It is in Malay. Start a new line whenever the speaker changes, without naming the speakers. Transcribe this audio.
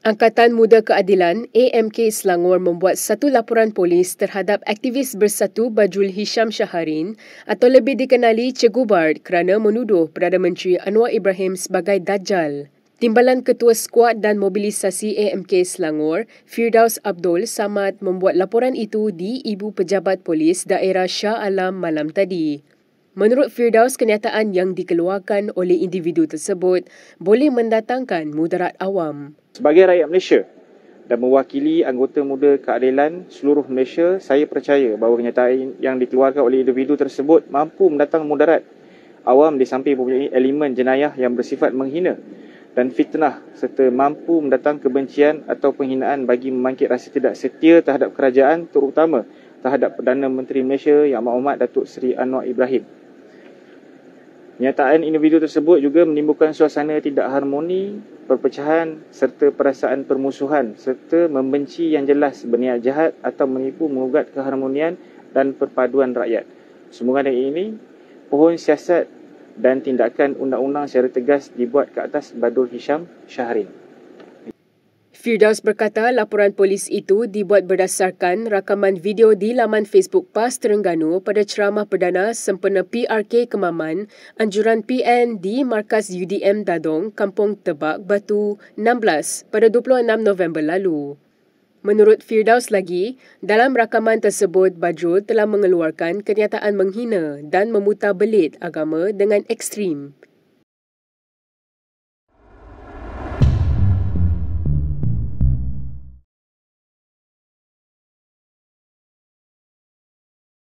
Angkatan Muda Keadilan AMK Selangor membuat satu laporan polis terhadap aktivis Bersatu Bajul Hisham Shaharin atau lebih dikenali Cikgu Bard kerana menuduh Perdana Menteri Anwar Ibrahim sebagai Dajjal. Timbalan Ketua Skuad dan Mobilisasi AMK Selangor, Firdaus Abdul Samad membuat laporan itu di Ibu Pejabat Polis Daerah Shah Alam malam tadi. Menurut Firdaus, kenyataan yang dikeluarkan oleh individu tersebut boleh mendatangkan mudarat awam.
Sebagai rakyat Malaysia dan mewakili anggota muda keadilan seluruh Malaysia, saya percaya bahawa kenyataan yang dikeluarkan oleh individu tersebut mampu mendatangkan mudarat awam di samping mempunyai elemen jenayah yang bersifat menghina dan fitnah serta mampu mendatangkan kebencian atau penghinaan bagi membangkit rasa tidak setia terhadap kerajaan, terutama terhadap Perdana Menteri Malaysia Yang Amat Datuk Seri Anwar Ibrahim. Kenyataan individu tersebut juga menimbulkan suasana tidak harmoni, perpecahan serta perasaan permusuhan serta membenci yang jelas berniat jahat atau menipu mengugat keharmonian dan perpaduan rakyat. Semoga dari ini, pohon siasat dan tindakan undang-undang secara tegas dibuat ke atas Bajul Hisham Shaharin.
Firdaus berkata laporan polis itu dibuat berdasarkan rakaman video di laman Facebook PAS Terengganu pada ceramah perdana sempena PRK Kemaman, anjuran PN di Markas UDM Dadong, Kampung Tebak, Batu 16 pada 26 November lalu. Menurut Firdaus lagi, dalam rakaman tersebut Bajul telah mengeluarkan kenyataan menghina dan memutar belit agama dengan ekstrim.